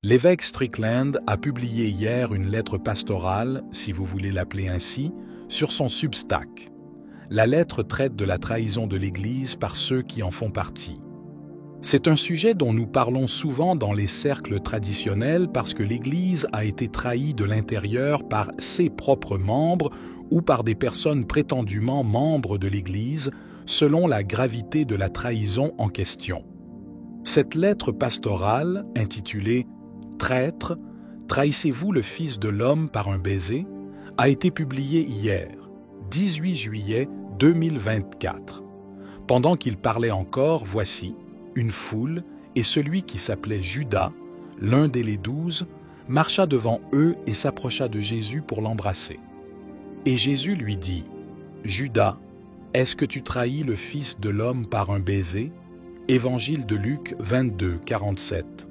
L'évêque Strickland a publié hier une lettre pastorale, si vous voulez l'appeler ainsi, sur son Substack. La lettre traite de la trahison de l'Église par ceux qui en font partie. C'est un sujet dont nous parlons souvent dans les cercles traditionnels parce que l'Église a été trahie de l'intérieur par ses propres membres ou par des personnes prétendument membres de l'Église, selon la gravité de la trahison en question. Cette lettre pastorale, intitulée « Traître, trahissez-vous le Fils de l'homme par un baiser ?» a été publiée hier, 18 juillet 2024. Pendant qu'il parlait encore, voici, une foule, et celui qui s'appelait Judas, l'un des 12, marcha devant eux et s'approcha de Jésus pour l'embrasser. Et Jésus lui dit, « Judas, est-ce que tu trahis le Fils de l'homme par un baiser ?» Évangile de Luc 22, 47.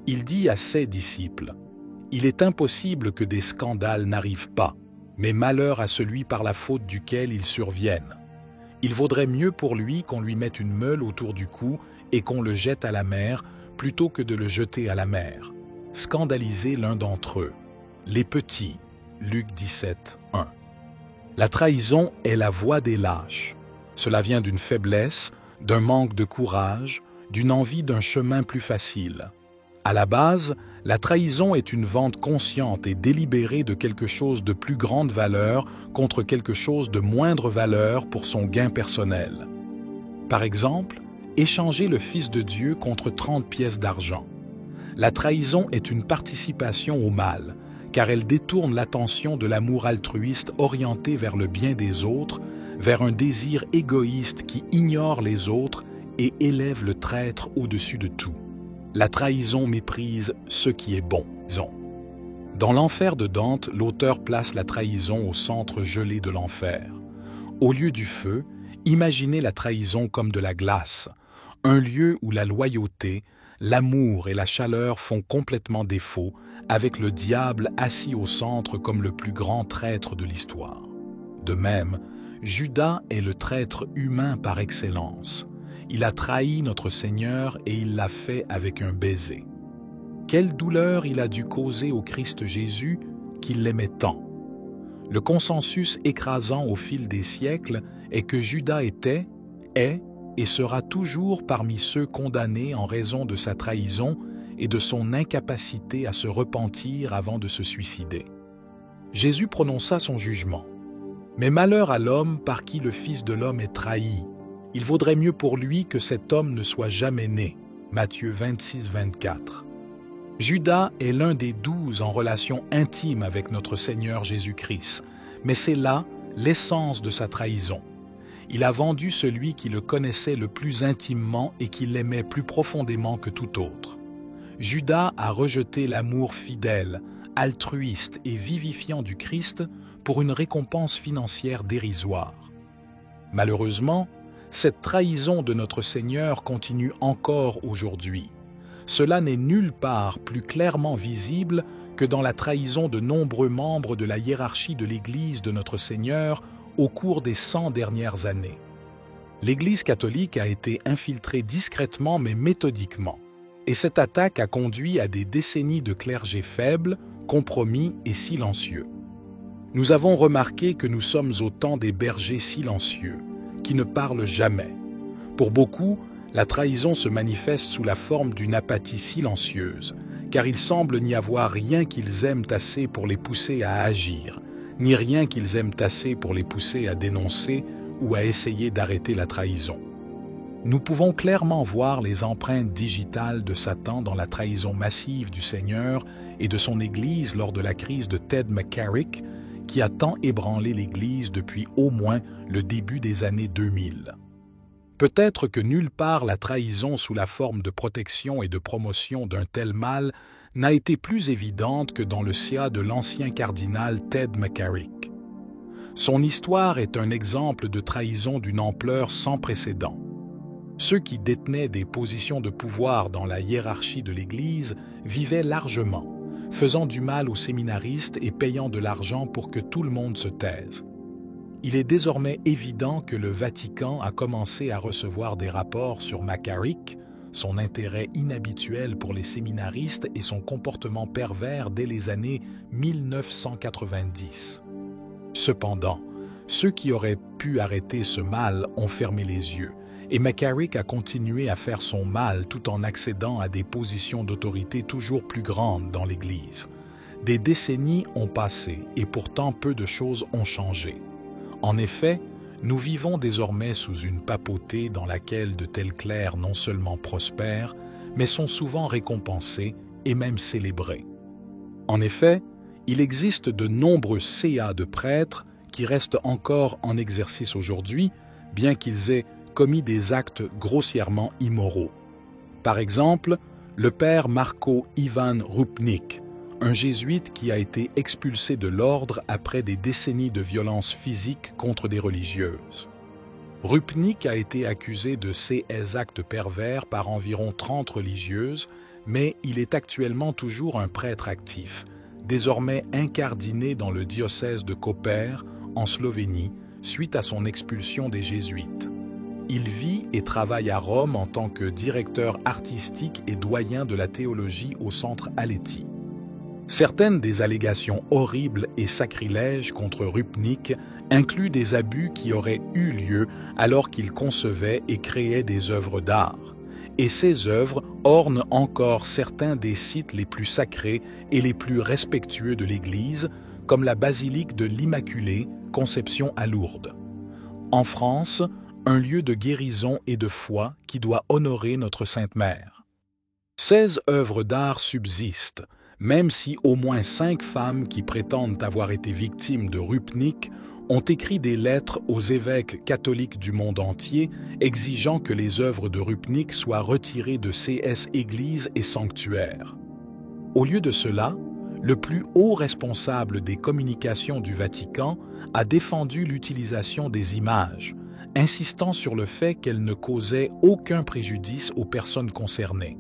Il dit à ses disciples, « Il est impossible que des scandales n'arrivent pas, mais malheur à celui par la faute duquel ils surviennent. Il vaudrait mieux pour lui qu'on lui mette une meule autour du cou et qu'on le jette à la mer, plutôt que de le jeter à la mer. Scandaliser l'un d'entre eux. Les petits. » Luc 17, 1. La trahison est la voie des lâches. Cela vient d'une faiblesse, d'un manque de courage, d'une envie d'un chemin plus facile. À la base, la trahison est une vente consciente et délibérée de quelque chose de plus grande valeur contre quelque chose de moindre valeur pour son gain personnel. Par exemple, échanger le Fils de Dieu contre 30 pièces d'argent. La trahison est une participation au mal, car elle détourne l'attention de l'amour altruiste orienté vers le bien des autres, vers un désir égoïste qui ignore les autres et élève le traître au-dessus de tout. La trahison méprise ce qui est bon. Dans l'enfer de Dante, l'auteur place la trahison au centre gelé de l'enfer. Au lieu du feu, imaginez la trahison comme de la glace, un lieu où la loyauté, l'amour et la chaleur font complètement défaut, avec le diable assis au centre comme le plus grand traître de l'histoire. De même, Judas est le traître humain par excellence. Il a trahi notre Seigneur et il l'a fait avec un baiser. Quelle douleur il a dû causer au Christ Jésus qui l'aimait tant. Le consensus écrasant au fil des siècles est que Judas était, est et sera toujours parmi ceux condamnés en raison de sa trahison et de son incapacité à se repentir avant de se suicider. Jésus prononça son jugement. « Mais malheur à l'homme par qui le Fils de l'homme est trahi. Il vaudrait mieux pour lui que cet homme ne soit jamais né. » Matthieu 26, 24. Judas est l'un des 12 en relation intime avec notre Seigneur Jésus-Christ, mais c'est là l'essence de sa trahison. Il a vendu celui qui le connaissait le plus intimement et qui l'aimait plus profondément que tout autre. Judas a rejeté l'amour fidèle, altruiste et vivifiant du Christ pour une récompense financière dérisoire. Malheureusement, cette trahison de notre Seigneur continue encore aujourd'hui. Cela n'est nulle part plus clairement visible que dans la trahison de nombreux membres de la hiérarchie de l'Église de notre Seigneur au cours des 100 dernières années. L'Église catholique a été infiltrée discrètement mais méthodiquement, et cette attaque a conduit à des décennies de clergé faible, compromis et silencieux. Nous avons remarqué que nous sommes au temps des bergers silencieux, qui ne parlent jamais. Pour beaucoup, la trahison se manifeste sous la forme d'une apathie silencieuse, car il semble n'y avoir rien qu'ils aiment assez pour les pousser à agir, ni rien qu'ils aiment assez pour les pousser à dénoncer ou à essayer d'arrêter la trahison. Nous pouvons clairement voir les empreintes digitales de Satan dans la trahison massive du Seigneur et de son Église lors de la crise de Ted McCarrick, qui a tant ébranlé l'Église depuis au moins le début des années 2000. Peut-être que nulle part la trahison sous la forme de protection et de promotion d'un tel mal n'a été plus évidente que dans le cas de l'ancien cardinal Ted McCarrick. Son histoire est un exemple de trahison d'une ampleur sans précédent. Ceux qui détenaient des positions de pouvoir dans la hiérarchie de l'Église vivaient largement, faisant du mal aux séminaristes et payant de l'argent pour que tout le monde se taise. Il est désormais évident que le Vatican a commencé à recevoir des rapports sur McCarrick, son intérêt inhabituel pour les séminaristes et son comportement pervers dès les années 1990. Cependant, ceux qui auraient pu arrêter ce mal ont fermé les yeux, et McCarrick a continué à faire son mal tout en accédant à des positions d'autorité toujours plus grandes dans l'Église. Des décennies ont passé et pourtant peu de choses ont changé. En effet, nous vivons désormais sous une papauté dans laquelle de tels clercs non seulement prospèrent, mais sont souvent récompensés et même célébrés. En effet, il existe de nombreux CA de prêtres qui restent encore en exercice aujourd'hui, bien qu'ils aient commis des actes grossièrement immoraux. Par exemple, le père Marko Ivan Rupnik, un jésuite qui a été expulsé de l'ordre après des décennies de violences physiques contre des religieuses. Rupnik a été accusé de ces actes pervers par environ 30 religieuses, mais il est actuellement toujours un prêtre actif, désormais incardiné dans le diocèse de Koper, en Slovénie, suite à son expulsion des jésuites. Il vit et travaille à Rome en tant que directeur artistique et doyen de la théologie au centre Aletti. Certaines des allégations horribles et sacrilèges contre Rupnik incluent des abus qui auraient eu lieu alors qu'il concevait et créait des œuvres d'art. Et ces œuvres ornent encore certains des sites les plus sacrés et les plus respectueux de l'Église, comme la basilique de l'Immaculée, Conception à Lourdes. En France, un lieu de guérison et de foi qui doit honorer notre Sainte Mère. 16 œuvres d'art subsistent, même si au moins 5 femmes qui prétendent avoir été victimes de Rupnik ont écrit des lettres aux évêques catholiques du monde entier exigeant que les œuvres de Rupnik soient retirées de CS églises et sanctuaires. Au lieu de cela, le plus haut responsable des communications du Vatican a défendu l'utilisation des images, insistant sur le fait qu'elles ne causaient aucun préjudice aux personnes concernées.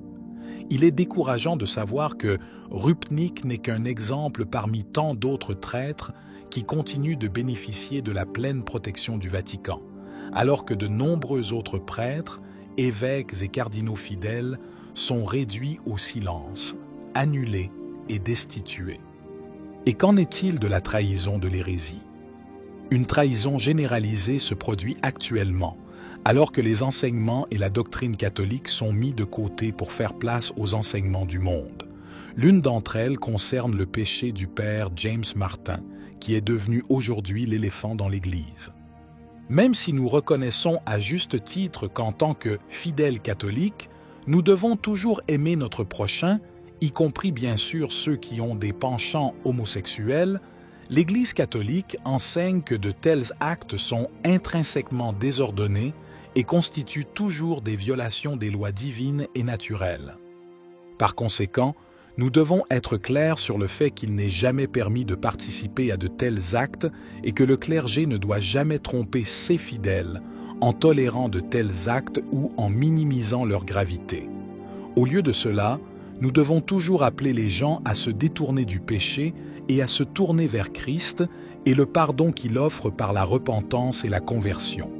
Il est décourageant de savoir que Rupnik n'est qu'un exemple parmi tant d'autres traîtres qui continuent de bénéficier de la pleine protection du Vatican, alors que de nombreux autres prêtres, évêques et cardinaux fidèles sont réduits au silence, annulés et destitués. Et qu'en est-il de la trahison de l'hérésie? Une trahison généralisée se produit actuellement, alors que les enseignements et la doctrine catholique sont mis de côté pour faire place aux enseignements du monde. L'une d'entre elles concerne le péché du père James Martin, qui est devenu aujourd'hui l'éléphant dans l'Église. Même si nous reconnaissons à juste titre qu'en tant que fidèles catholiques, nous devons toujours aimer notre prochain, y compris bien sûr ceux qui ont des penchants homosexuels, l'Église catholique enseigne que de tels actes sont intrinsèquement désordonnés et constituent toujours des violations des lois divines et naturelles. Par conséquent, nous devons être clairs sur le fait qu'il n'est jamais permis de participer à de tels actes et que le clergé ne doit jamais tromper ses fidèles en tolérant de tels actes ou en minimisant leur gravité. Au lieu de cela, nous devons toujours appeler les gens à se détourner du péché et à se tourner vers Christ et le pardon qu'il offre par la repentance et la conversion.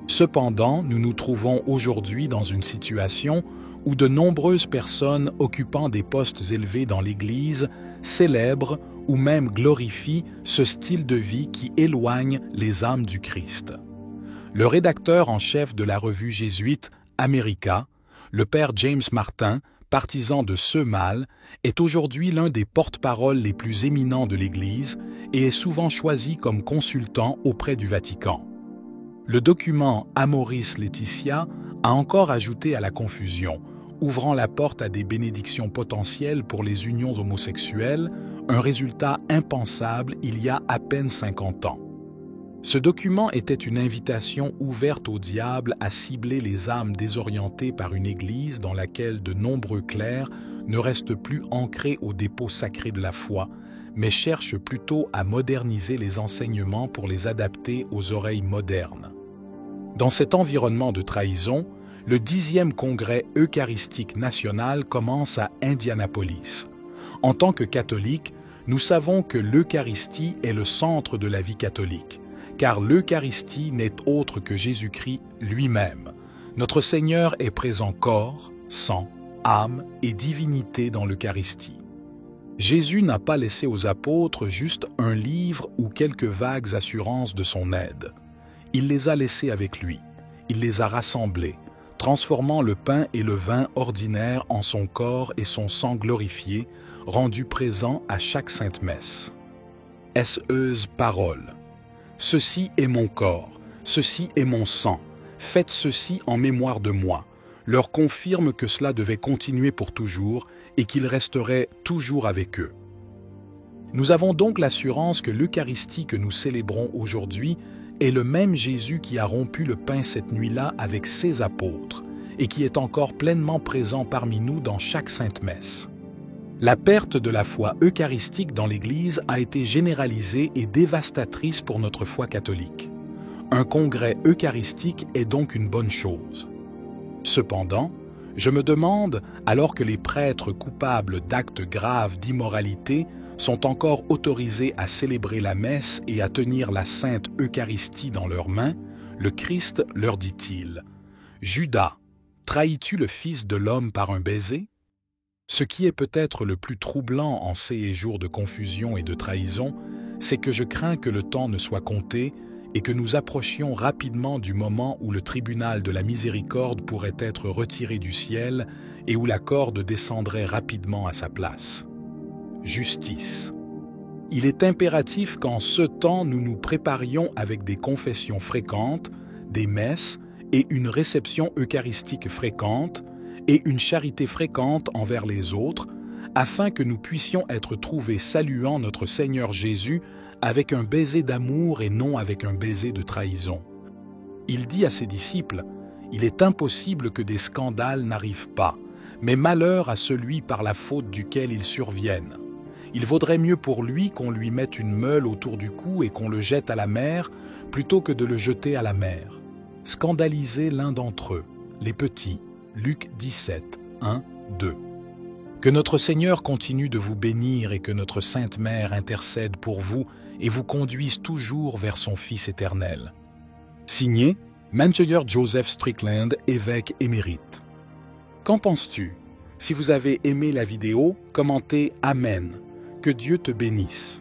Cependant, nous nous trouvons aujourd'hui dans une situation où de nombreuses personnes occupant des postes élevés dans l'Église célèbrent ou même glorifient ce style de vie qui éloigne les âmes du Christ. Le rédacteur en chef de la revue jésuite America, le père James Martin, partisan de ce mal, est aujourd'hui l'un des porte-paroles les plus éminents de l'Église et est souvent choisi comme consultant auprès du Vatican. Le document Amoris Laetitia a encore ajouté à la confusion, ouvrant la porte à des bénédictions potentielles pour les unions homosexuelles, un résultat impensable il y a à peine 50 ans. Ce document était une invitation ouverte au diable à cibler les âmes désorientées par une Église dans laquelle de nombreux clercs ne restent plus ancrés au dépôt sacré de la foi, mais cherchent plutôt à moderniser les enseignements pour les adapter aux oreilles modernes. Dans cet environnement de trahison, le 10e congrès eucharistique national commence à Indianapolis. En tant que catholiques, nous savons que l'Eucharistie est le centre de la vie catholique, car l'Eucharistie n'est autre que Jésus-Christ lui-même. Notre Seigneur est présent corps, sang, âme et divinité dans l'Eucharistie. Jésus n'a pas laissé aux apôtres juste un livre ou quelques vagues assurances de son aide. Il les a laissés avec lui. Il les a rassemblés, transformant le pain et le vin ordinaires en son corps et son sang glorifié, rendus présents à chaque sainte messe. Est-ce parole? Ceci est mon corps, ceci est mon sang. Faites ceci en mémoire de moi. Leur confirme que cela devait continuer pour toujours et qu'il resterait toujours avec eux. Nous avons donc l'assurance que l'Eucharistie que nous célébrons aujourd'hui est le même Jésus qui a rompu le pain cette nuit-là avec ses apôtres et qui est encore pleinement présent parmi nous dans chaque sainte messe. La perte de la foi eucharistique dans l'Église a été généralisée et dévastatrice pour notre foi catholique. Un congrès eucharistique est donc une bonne chose. Cependant, je me demande, alors que les prêtres coupables d'actes graves d'immoralité sont encore autorisés à célébrer la messe et à tenir la sainte Eucharistie dans leurs mains, le Christ leur dit-il : « Judas, trahis-tu le Fils de l'homme par un baiser ?» Ce qui est peut-être le plus troublant en ces jours de confusion et de trahison, c'est que je crains que le temps ne soit compté et que nous approchions rapidement du moment où le tribunal de la miséricorde pourrait être retiré du ciel et où la corde descendrait rapidement à sa place. Justice. Il est impératif qu'en ce temps nous nous préparions avec des confessions fréquentes, des messes et une réception eucharistique fréquente et une charité fréquente envers les autres, afin que nous puissions être trouvés saluant notre Seigneur Jésus avec un baiser d'amour et non avec un baiser de trahison. Il dit à ses disciples : « Il est impossible que des scandales n'arrivent pas, mais malheur à celui par la faute duquel ils surviennent. Il vaudrait mieux pour lui qu'on lui mette une meule autour du cou et qu'on le jette à la mer, plutôt que de le jeter à la mer. Scandalisez l'un d'entre eux, les petits. » Luc 17, 1, 2. Que notre Seigneur continue de vous bénir et que notre Sainte Mère intercède pour vous et vous conduise toujours vers son Fils éternel. Signé Mgr Joseph Strickland, évêque émérite. Qu'en penses-tu? Si vous avez aimé la vidéo, commentez Amen. Que Dieu te bénisse.